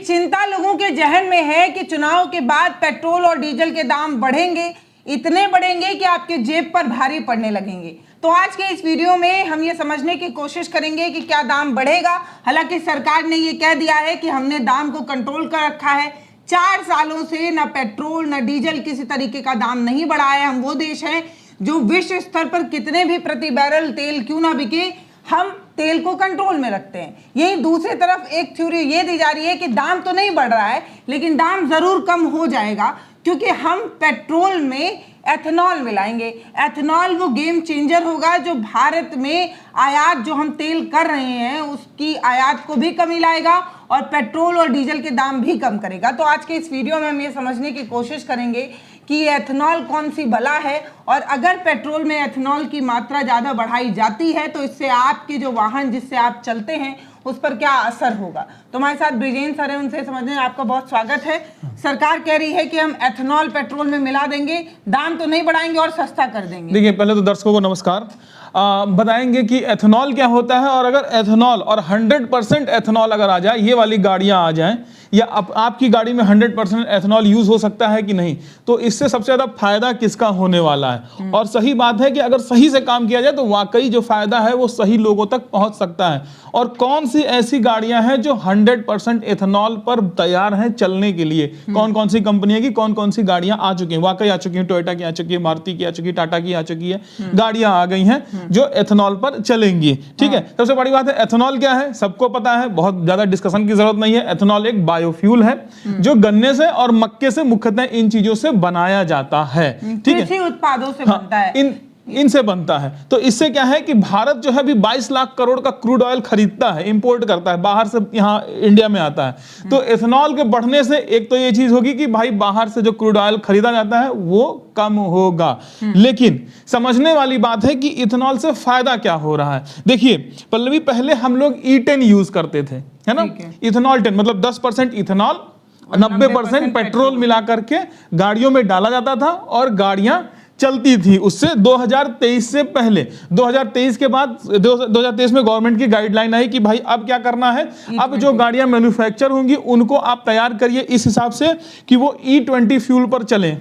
चिंता लोगों के जहन में है कि चुनाव के बाद पेट्रोल और डीजल के दाम बढ़ेंगे, इतने बढ़ेंगे कि आपके जेब पर भारी पड़ने लगेंगे। तो आज के इस वीडियो में हम ये समझने की कोशिश करेंगे कि क्या दाम बढ़ेगा। हालांकि सरकार ने ये कह दिया है कि हमने दाम को कंट्रोल कर रखा है। 4 सालों से न पेट्रोल न डीजल किसी तरीके का दाम नहीं बढ़ा है। हम वो देश हैं जो विश्व स्तर पर कितने भी प्रति बैरल तेल क्यों ना बिके, हम तेल को कंट्रोल में रखते हैं। यही दूसरी तरफ एक थ्योरी ये दी जा रही है कि दाम तो नहीं बढ़ रहा है, लेकिन दाम जरूर कम हो जाएगा, क्योंकि हम पेट्रोल में एथेनॉल मिलाएंगे। एथेनॉल वो गेम चेंजर होगा जो भारत में आयात जो हम तेल कर रहे हैं उसकी आयात को भी कमी लाएगा और पेट्रोल और डीजल के दाम भी कम करेगा। तो आज के इस वीडियो में हम ये समझने की कोशिश करेंगे कि ये एथेनॉल कौन सी बला है, और अगर पेट्रोल में एथेनॉल की मात्रा ज़्यादा बढ़ाई जाती है तो इससे आपके जो वाहन जिससे आप चलते हैं उस पर क्या असर होगा। तो हमारे साथ ब्रिजेन सर हैं, उनसे समझने आपका बहुत स्वागत है। सरकार कह रही है कि हम एथेनॉल पेट्रोल में मिला देंगे, दाम तो नहीं बढ़ाएंगे और सस्ता कर देंगे। देखिए, पहले तो दर्शकों को नमस्कार। बताएंगे कि एथेनॉल क्या होता है, और अगर एथेनॉल और 100% एथेनॉल अगर आ जाए, ये वाली गाड़ियां आ जाएं, या आपकी गाड़ी में 100% एथेनॉल यूज हो सकता है कि नहीं, तो इससे सबसे ज्यादा फायदा किसका होने वाला है। और सही बात है कि अगर सही से काम किया जाए तो वाकई जो फायदा है वो सही लोगों तक पहुंच सकता है। और कौन सी ऐसी गाड़ियां हैं जो 100% एथेनॉल पर तैयार हैं चलने के लिए, कौन कौन सी कंपनियों की कौन कौन सी गाड़ियां आ चुकी हैं, वाकई आ चुकी हैं। टोयोटा की आ चुकी है, मारुति की आ चुकी है, टाटा की आ चुकी है, गाड़ियां आ गई हैं जो एथेनॉल पर चलेंगी। ठीक है, सबसे बड़ी बात है एथेनॉल क्या है, सबको पता है, बहुत ज्यादा डिस्कशन की जरूरत नहीं है। एथेनॉल एक बायोफ्यूल है जो गन्ने से और मक्के से मुख्यतः इन चीजों से बनाया जाता है। ठीक है, कृषि उत्पादों से बनता है, इनसे बनता है। तो इससे क्या है कि भारत जो है अभी 22 लाख करोड़ का क्रूड ऑयल खरीदता है, इंपोर्ट करता है, बाहर से यहाँ इंडिया में आता है। तो एथेनॉल के बढ़ने से एक तो ये चीज होगी कि भाई बाहर से जो क्रूड ऑयल खरीदा जाता है वो कम होगा। लेकिन समझने वाली बात है कि इथेनॉल से फायदा क्या हो रहा है। देखिए पल्लवी, पहले हम लोग E10 यूज करते थे, है ना। इथेनॉल 10 मतलब 10% इथेनॉल 90% पेट्रोल मिला करके गाड़ियों में डाला जाता था और गाड़ियां चलती थी। उससे 2023 से पहले, 2023 के बाद 2023 में गवर्नमेंट की गाइडलाइन आई कि भाई अब क्या करना है, अब जो गाड़ियां मैन्युफैक्चर होंगी उनको आप तैयार करिए इस हिसाब से कि वो E20 फ्यूल पर चलें।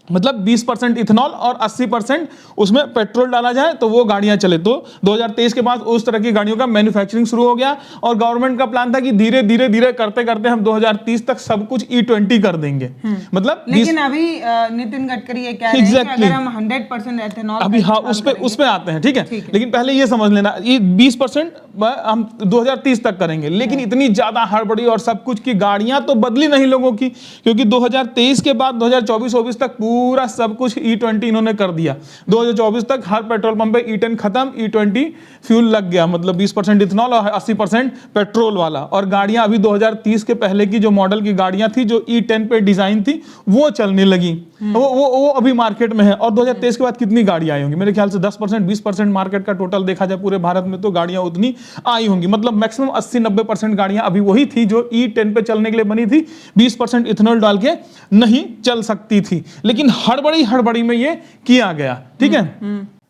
मतलब 20% इथेनॉल और 80% उसमें पेट्रोल डाला जाए तो वो गाड़ियां चले। तो 2023 के बाद उस तरह की गाड़ियों का मैन्युफैक्चरिंग शुरू हो गया और गवर्नमेंट का प्लान था कि धीरे धीरे धीरे करते करते हम 2030 तक सब कुछ E20 कर देंगे। मतलब लेकिन अभी नितिन गडकरी ये कह रहे हैं कि अगर हम 100% एथेनॉल अभी हाँ उस पे आते हैं। ठीक है, लेकिन पहले ये समझ लेना, ये 20% हम 2030 तक करेंगे। लेकिन इतनी ज्यादा हड़बड़ी और सब कुछ की गाड़ियां तो बदली नहीं लोगों की, क्योंकि 2023 के बाद 2024-25 तक पूरा सब कुछ E20 इन्होंने कर दिया। 2024 तक हर पेट्रोल पंप पे E10 खत्म, E20 फ्यूल लग गया। मतलब 20% इथेनॉल और 80% पेट्रोल वाला। और गाड़ियां अभी 2030 के पहले की जो मॉडल की गाड़ियां थी जो E10 पे डिजाइन थी वो चलने लगी। वो अभी मार्केट में है। और 2023 के बाद कितनी गाड़ियां आई होंगी, मेरे ख्याल से 10% 20% मार्केट का टोटल देखा जाए पूरे भारत में तो गाड़ियां उतनी आई होंगी। मतलब मैक्सिमम 80-90% गाड़ियां अभी वही थी जो E10 पे चलने के लिए बनी थी, 20% इथेनॉल डाल के नहीं चल सकती थी। लेकिन हड़बड़ी में ये किया गया। ठीक है,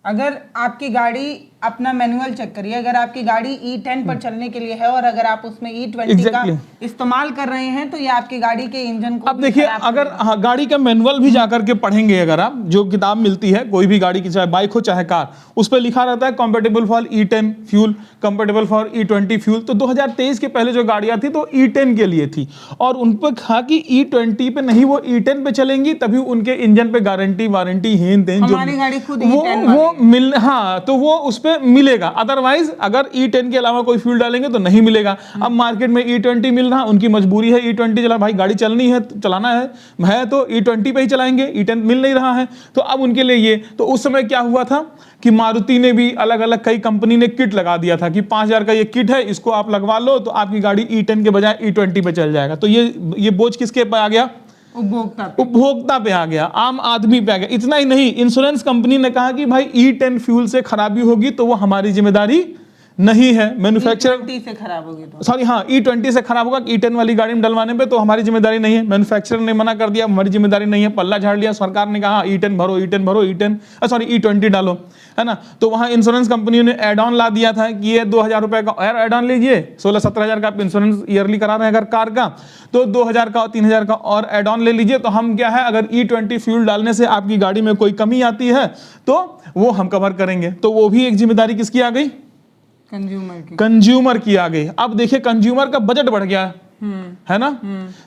अगर आपकी गाड़ी अपना मैनुअल चेक करिए, अगर आपकी गाड़ी E10 पर चलने के लिए है और अगर आप उसमें E20 का इस्तेमाल कर रहे हैं तो ये आपकी गाड़ी के इंजन को अब देखिए, अगर गाड़ी का मैनुअल भी जाकर के पढ़ेंगे, अगर आप जो किताब मिलती है कोई भी गाड़ी की, चाहे बाइक हो चाहे कार, उस पर लिखा रहता है compatible for E10 fuel, compatible for E20 fuel. तो 2023 के पहले जो गाड़ियां थी तो E10 के लिए थी और उन पर कहा कि E20 पे नहीं, वो E10 पे चलेंगी, तभी उनके इंजन पे गारंटी वारंटी हेन तेन जो हमारी गाड़ी खुद वो मिल, हाँ, तो वो उस पे मिलेगा। अदरवाइज अगर E10 के अलावा कोई फ्यूल डालेंगे तो नहीं मिलेगा। अब मार्केट में E20 मिल रहा, उनकी मजबूरी है E20 चला, भाई गाड़ी चलनी है, चलाना है तो E20 पे ही चलाएंगे, E10 मिल नहीं रहा है तो अब उनके लिए ये। तो उस समय क्या हुआ था कि मारुति ने भी अलग अलग कई कंपनी ने किट लगा दिया था कि 5000 का ये किट है, इसको आप लगवा लो तो आपकी गाड़ी E10 के बजाय E20 पे चल जाएगा। तो ये बोझ किसके पे आ गया, उपभोक्ता पे आ गया, आम आदमी पे आ गया। इतना ही नहीं, इंश्योरेंस कंपनी ने कहा कि भाई E10 फ्यूल से खराबी होगी तो वो हमारी जिम्मेदारी नहीं है मैन्युफैक्चरर E20 से खराब होगी तो सॉरी हाँ E20 से खराब होगा, E10 वाली गाड़ी में डलवाने पे तो हमारी जिम्मेदारी नहीं है, मैन्युफैक्चरर ने मना कर दिया, हमारी जिम्मेदारी नहीं है, पल्ला झाड़ लिया सरकार ने कहा E10 भरो सॉरी E20 डालो, है ना। तो वहाँ इंश्योरेंस कंपनियों ने एड ऑन ला दिया था कि ये 2000 रुपए का और एड ऑन लीजिए, 16-17 हजार का आप इंश्योरेंस ईयरली करा रहे हैं अगर कार का, तो 2000 का और 3000 का और एड ऑन ले लीजिए। तो हम क्या है, अगर E20 फ्यूल डालने से आपकी गाड़ी में कोई कमी आती है तो वो हम कवर करेंगे। तो वो भी एक जिम्मेदारी किसकी आ गई, कंज्यूमर की आ गई। अब देखिए कंज्यूमर का बजट बढ़ गया है ना।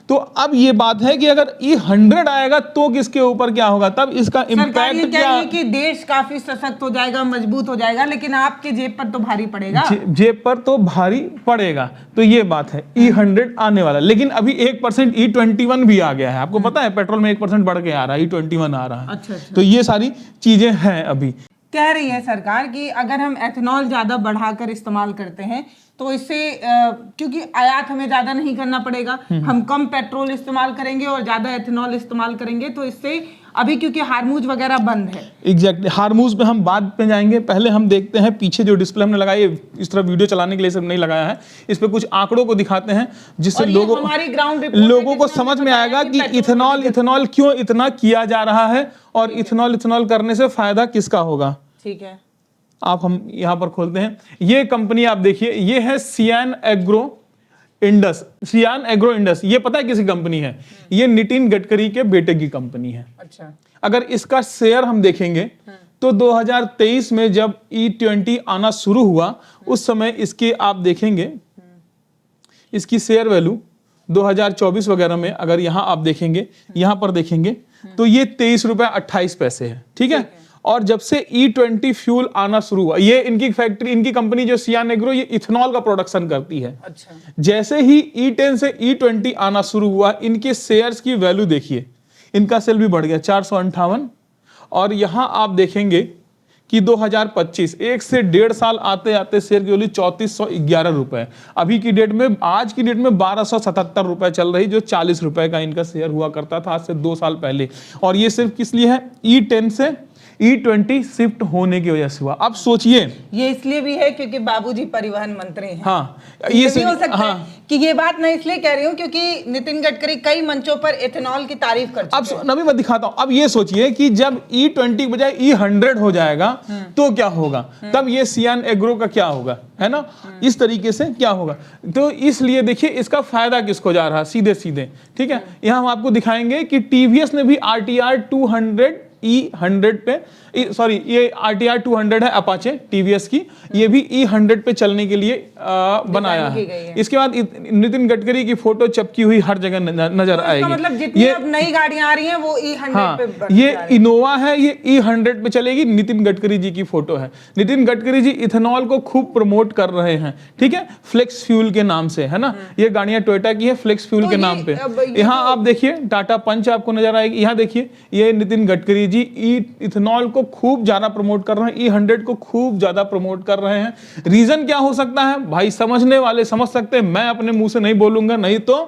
तो अब ये बात है कि अगर E100 आएगा तो किसके ऊपर क्या होगा, तब इसका इम्पैक्ट क्या है कि देश काफी सशक्त हो जाएगा, मजबूत हो जाएगा, लेकिन आपके जेब पर तो भारी पड़ेगा, जेब पर तो भारी पड़ेगा। तो ये बात है E100 आने वाला, लेकिन अभी 1% E21 भी आ गया है। आपको पता है पेट्रोल में 1% बढ़ के आ रहा है, E21 आ रहा है। अच्छा। तो ये सारी चीजें हैं। अभी कह रही है सरकार कि अगर हम एथेनॉल ज्यादा बढ़ाकर इस्तेमाल करते हैं तो इससे क्योंकि आयात हमें ज्यादा नहीं करना पड़ेगा, हम कम पेट्रोल इस्तेमाल करेंगे और ज्यादा एथेनॉल इस्तेमाल करेंगे, तो इससे अभी क्योंकि हार्मूज वगैरह बंद है। एग्जैक्टली हार्मूज पे हम बाद में जाएंगे, पहले हम देखते हैं पीछे जो डिस्प्ले हमने लगाई है, इस तरह वीडियो चलाने के लिए सिर्फ नहीं लगाया है, इस पे कुछ आंकड़ों को दिखाते हैं जिससे लोगों को समझ में आएगा कि इथेनॉल क्यों इतना किया जा रहा है और इथेनॉल करने से फायदा किसका होगा। ठीक है, आप हम यहां पर खोलते हैं, ये कंपनी आप देखिए, ये है सियान एग्रो इंडस। ये पता है किसी कंपनी है, ये नितिन गडकरी के बेटे की कंपनी है। अच्छा। अगर इसका शेयर हम देखेंगे तो 2023 में जब E20 आना शुरू हुआ उस समय इसके आप देखेंगे इसकी शेयर वैल्यू 2024 वगैरह में, अगर यहां आप देखेंगे, यहां पर देखेंगे तो ये 23 रुपए 28 पैसे है। ठीक है। और जब से E20 फ्यूल आना शुरू हुआ, ये इनकी फैक्ट्री, इनकी कंपनी जो सियान एग्रो, ये इथेनॉल का प्रोडक्शन करती है। अच्छा। जैसे ही E10 से E20 आना शुरू हुआ, इनके शेयर्स की वैल्यू देखिए, इनका सेल भी बढ़ गया 458। और यहां आप देखेंगे कि 2025 1 से 1.5 साल आते आते शेयर की वैल्यू 3411 रुपए, अभी की डेट में, आज की डेट में 1277 रुपए चल रही, जो 40 रुपए का इनका शेयर हुआ करता था आज से 2 साल पहले। और ये सिर्फ किस लिए है, E10 से E20 शिफ्ट होने की वजह से हुआ। अब सोचिए, ये इसलिए भी है क्योंकि बाबूजी परिवहन मंत्री हैं। हाँ, ये भी हो सकता है कि ये बात मैं इसलिए कह रही हूँ क्योंकि नितिन गडकरी कई मंचों पर एथेनॉल की तारीफ कर चुके हैं। अब नबी मैं दिखाता हूं। अब ये सोचिए कि जब E20 की बजाय E100 हो जाएगा तो क्या होगा, तब ये सियान एग्रो का क्या होगा, है ना। इस तरीके से क्या होगा। तो इसलिए देखिए इसका फायदा किसको जा रहा है, सीधे सीधे। ठीक है, यहां हम आपको दिखाएंगे कि टीवीएस ने भी RTR 200 E100 पे, सॉरी ये RTR 200 है अपाचे टीवीएस की, ये भी E100 पे चलने के लिए बनाया है। इसके बाद नितिन गडकरी की फोटो चपकी हुई हर जगह नजर आएगी। मतलब जितनी अब नई गाड़ियां आ रही हैं वो E100 पे, ये इनोवा है, ये E100 पे चलेगी, नितिन गडकरी जी की फोटो है। नितिन गडकरी जी इथेनॉल को खूब प्रमोट कर रहे हैं। ठीक है, फ्लेक्स फ्यूल के नाम से, है ना। ये गाड़ियां टोयोटा की है फ्लेक्स फ्यूल के नाम पे। यहाँ आप देखिए टाटा पंच आपको नजर आएगी, यहाँ देखिए ये नितिन गडकरी जी इथेनॉल को खूब ज्यादा प्रमोट कर रहे हैं, E100 को खूब ज्यादा प्रमोट कर रहे हैं। रीजन क्या हो सकता है भाई, समझने वाले समझ सकते हैं, मैं अपने मुंह से नहीं बोलूंगा, नहीं तो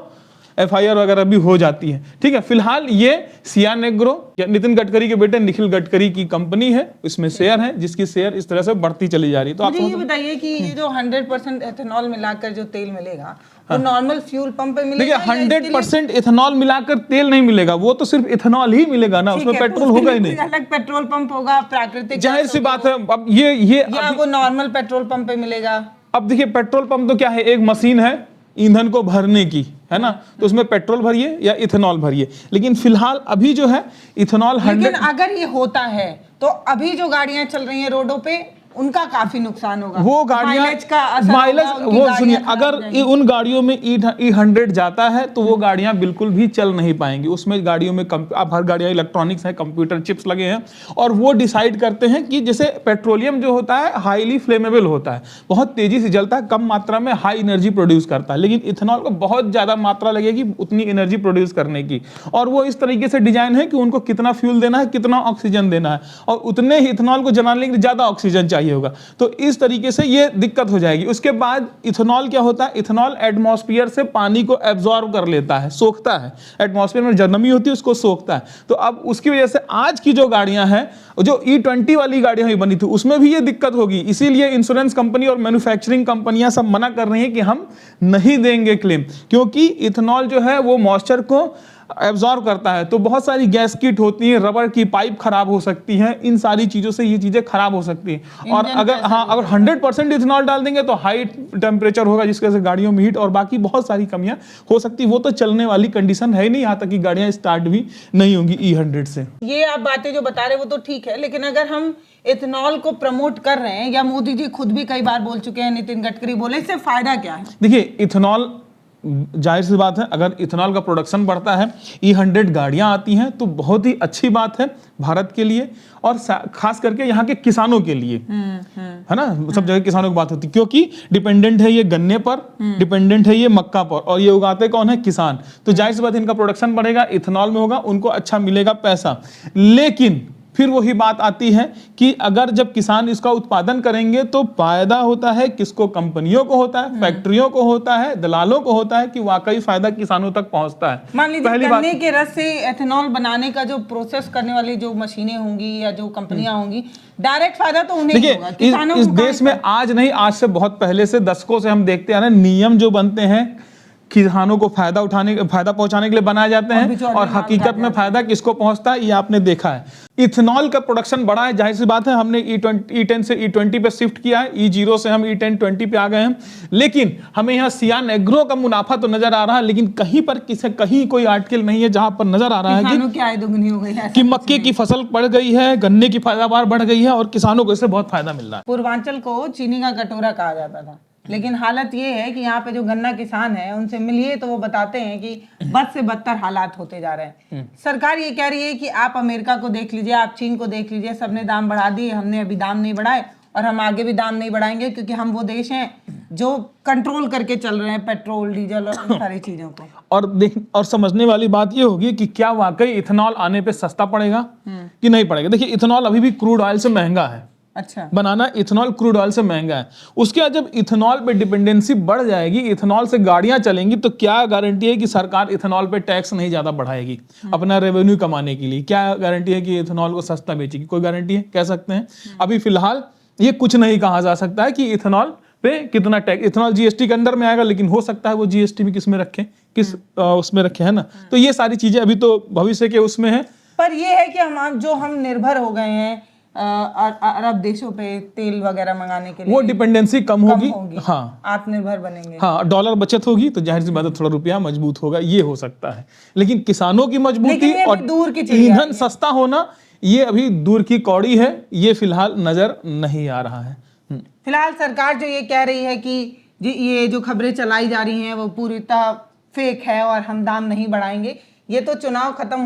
FIR वगैरह भी हो जाती है। ठीक है, फिलहाल ये सियान एग्रो या नितिन गडकरी के बेटे निखिल गडकरी की कंपनी है, इसमें शेयर है, जिसकी शेयर इस तरह से बढ़ती चली जा रही है। तो मुझे ये बताइए कि ये जो 100% एथेनॉल मिलाकर जो तेल मिलेगा वो नॉर्मल फ्यूल पंप पे मिलेगा? देखिए 100% इथेनॉल मिलाकर तेल नहीं मिलेगा, वो तो सिर्फ इथेनॉल ही मिलेगा ना, उसमें पेट्रोल होगा ही नहीं। अलग पेट्रोल पंप होगा, प्राकृतिक, जाहिर सी बात है। अब ये या वो नॉर्मल पेट्रोल पंप पे मिलेगा? अब देखिए पेट्रोल पंप तो क्या है, एक मशीन है ईंधन को भरने की, है ना, तो उसमें पेट्रोल भरिए या इथेनॉल भरिए। लेकिन फिलहाल अभी जो है इथेनॉल 100। लेकिन अगर ये होता है तो अभी जो गाड़ियां चल रही हैं रोडों पे उनका काफी नुकसान होगा। वो गाड़ियां माइलेज, वो सुनिए, अगर उन गाड़ियों में E100 जाता है तो वो गाड़ियां बिल्कुल भी चल नहीं पाएंगी। उसमें गाड़ियों में अब हर गाड़ियां इलेक्ट्रॉनिक्स है, कंप्यूटर चिप्स लगे हैं, और वो डिसाइड करते हैं कि जैसे पेट्रोलियम जो होता है हाईली फ्लेमेबल होता है, बहुत तेजी से जलता है, कम मात्रा में हाई एनर्जी प्रोड्यूस करता है। लेकिन इथेनॉल को बहुत ज्यादा मात्रा लगेगी उतनी एनर्जी प्रोड्यूस करने की, और वो इस तरीके से डिजाइन है कि उनको कितना फ्यूल देना है, कितना ऑक्सीजन देना है, और उतने ही इथेनॉल को जलाने के लिए ज्यादा ऑक्सीजन चाहिए। चाहिए होगा। तो इस तरीके से ये दिक्कत हो जाएगी। उसके बाद इथेनॉल क्या होता है, इथेनॉल एटमॉस्फेयर से पानी को एब्जॉर्ब कर लेता है, सोखता है, एटमॉस्फेयर में जो नमी होती है उसको सोखता है। तो अब उसकी वजह से आज की जो गाड़ियां हैं, जो E20 वाली गाड़ियां हुई बनी थी, उसमें भी ये दिक्कत होगी। इसीलिए इंश्योरेंस कंपनी और मैन्युफैक्चरिंग कंपनियां सब मना कर रही हैं कि हम नहीं देंगे क्लेम, क्योंकि इथेनॉल जो है वो मॉइस्चर को एब्जॉर्ब करता है। तो बहुत सारी गैस किट होती है, रबर की पाइप खराब हो सकती हैं, इन सारी चीजों से ये चीजें खराब हो सकती हैं। और अगर अगर 100% इथेनॉल डाल देंगे तो हाई टेम्परेचर होगा, जिसकी वजह से गाड़ियों में हीट और बाकी बहुत सारी कमियां हो सकती। वो तो चलने वाली कंडीशन है नहीं, यहाँ तक कि गाड़ियां स्टार्ट भी नहीं होंगी E100 से। ये आप बातें जो बता रहे हैं वो तो ठीक है, लेकिन अगर हम इथेनॉल को प्रमोट कर रहे हैं, या मोदी जी खुद भी कई बार बोल चुके हैं, नितिन गडकरी बोले, इससे फायदा क्या है? देखिए, इथेनॉल जाहिर सी बात है, अगर इथेनॉल का प्रोडक्शन बढ़ता है, E100 गाड़ियां आती हैं, तो बहुत ही अच्छी बात है भारत के लिए और खास करके यहाँ के किसानों के लिए, है ना। सब जगह किसानों की बात होती है, क्योंकि डिपेंडेंट है ये गन्ने पर, डिपेंडेंट है ये मक्का पर, और ये उगाते कौन है? किसान। तो जाहिर सी बात है, इनका प्रोडक्शन बढ़ेगा, इथेनॉल में होगा, उनको अच्छा मिलेगा पैसा। लेकिन फिर वही बात आती है कि अगर जब किसान इसका उत्पादन करेंगे तो फायदा होता है किसको? कंपनियों को होता है, फैक्ट्रियों को होता है, दलालों को होता है, कि वाकई फायदा किसानों तक पहुंचता है। मान लीजिए गन्ने के रस से एथेनॉल बनाने का जो प्रोसेस करने वाली जो मशीनें होंगी या जो कंपनियां होंगी, डायरेक्ट फायदा तो उन्हें ही होगा। किसानों इस देश में आज नहीं, आज से बहुत पहले से, दशकों से हम देखते आ रहे हैं, नियम जो बनते हैं किसानों को फायदा पहुंचाने के लिए बनाए जाते हैं, और हकीकत में फायदा किसको पहुंचता है ये आपने देखा है। इथेनॉल का प्रोडक्शन बढ़ा है, जाहिर सी बात है, हमने E10 से E20 पे शिफ्ट किया है, E0 से हम E10 20 पे आ गए हैं। लेकिन हमें यहाँ सियान एग्रो का मुनाफा तो नजर आ रहा है, लेकिन कहीं पर कहीं कोई आर्टिकल नहीं है जहां पर नजर आ रहा है कि मक्के की फसल बढ़ गई है, गन्ने की पैदावार बढ़ गई है और किसानों को इससे बहुत फायदा मिल रहा है। पूर्वांचल को चीनी का कटोरा कहा जाता था, लेकिन हालत ये है कि यहाँ पे जो गन्ना किसान है उनसे मिलिए तो वो बताते हैं कि बद से बदतर हालात होते जा रहे हैं। सरकार ये कह रही है कि आप अमेरिका को देख लीजिए, आप चीन को देख लीजिए, सबने दाम बढ़ा दिए, हमने अभी दाम नहीं बढ़ाए और हम आगे भी दाम नहीं बढ़ाएंगे, क्योंकि हम वो देश हैं जो कंट्रोल करके चल रहे हैं पेट्रोल, डीजल और इन सारी चीजों को। और समझने वाली बात ये होगी कि क्या वाकई इथेनॉल आने पे सस्ता पड़ेगा कि नहीं पड़ेगा। देखिए, इथेनॉल अभी भी क्रूड ऑयल से महंगा है। अच्छा, बनाना इथेनॉल क्रूड ऑयल से महंगा है। उसके बाद जब इथेनॉल पे डिपेंडेंसी बढ़ जाएगी, इथेनॉल से गाड़ियां चलेंगी, तो क्या गारंटी है कि सरकार इथेनॉल पे टैक्स नहीं ज्यादा बढ़ाएगी अपना रेवेन्यू कमाने के लिए? क्या गारंटी है कि इथेनॉल को सस्ता बेचेगी? कोई गारंटी है? कह सकते हैं अभी फिलहाल ये कुछ नहीं कहा जा सकता है कि इथेनॉल पे कितना टैक्स। इथेनॉल जीएसटी के अंदर में आएगा, लेकिन हो सकता है वो जीएसटी भी किस में रखे, उसमें रखे, है ना। तो ये सारी चीजें अभी तो भविष्य के उसमें है। पर ये है कि हम निर्भर हो गए हैं अरब देशों पे तेल वगैरह मंगाने के लिए, वो डिपेंडेंसी कम होगी। हाँ, आत्मनिर्भर बनेंगे। हाँ, डॉलर बचत होगी तो जाहिर सी बात है थोड़ा रुपया मजबूत होगा, ये हो सकता है। लेकिन किसानों की मजबूती और दूर की ईंधन सस्ता होना, ये अभी दूर की कौड़ी है, ये फिलहाल नजर नहीं आ रहा है। फिलहाल सरकार जो ये कह रही है कि ये जो खबरें चलाई जा रही हैं वो पूरी तरह फेक है और हम दाम नहीं बढ़ाएंगे, ये तो चुनाव खत्म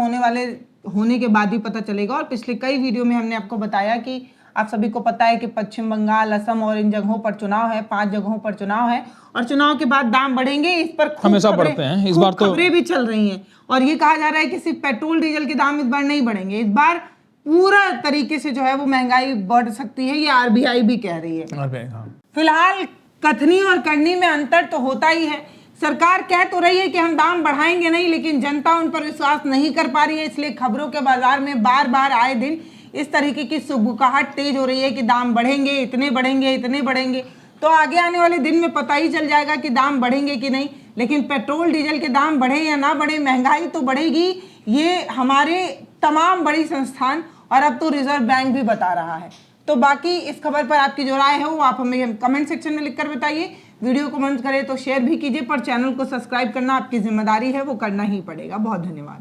होने के बाद ही पता चलेगा। और पिछले कई वीडियो में हमने आपको बताया कि आप सभी को पता है कि पश्चिम बंगाल, असम और इन जगहों पर चुनाव है, 5 जगहों पर चुनाव है, और चुनाव के बाद दाम बढ़ेंगे, इस पर हमेशा बढ़ते हैं। इस बार तो खबरें भी चल रही हैं, और ये कहा जा रहा है कि सिर्फ पेट्रोल डीजल के दाम इस बार नहीं बढ़ेंगे, इस बार पूरा तरीके से जो है वो महंगाई बढ़ सकती है, ये आरबीआई भी कह रही है। फिलहाल कथनी और करनी में अंतर तो होता ही है। सरकार कह तो रही है कि हम दाम बढ़ाएंगे नहीं, लेकिन जनता उन पर विश्वास नहीं कर पा रही है, इसलिए खबरों के बाजार में बार बार आए दिन इस तरीके की सुगबुगाहट तेज हो रही है कि दाम बढ़ेंगे, इतने बढ़ेंगे, इतने बढ़ेंगे। तो आगे आने वाले दिन में पता ही चल जाएगा कि दाम बढ़ेंगे कि नहीं। लेकिन पेट्रोल डीजल के दाम बढ़े या ना बढ़े, महंगाई तो बढ़ेगी, ये हमारे तमाम बड़ी संस्थान और अब तो रिजर्व बैंक भी बता रहा है। तो बाकी इस खबर पर आपकी जो राय है वो आप हमें कमेंट सेक्शन में लिखकर बताइए। वीडियो को मन करे तो शेयर भी कीजिए, पर चैनल को सब्सक्राइब करना आपकी जिम्मेदारी है, वो करना ही पड़ेगा। बहुत धन्यवाद।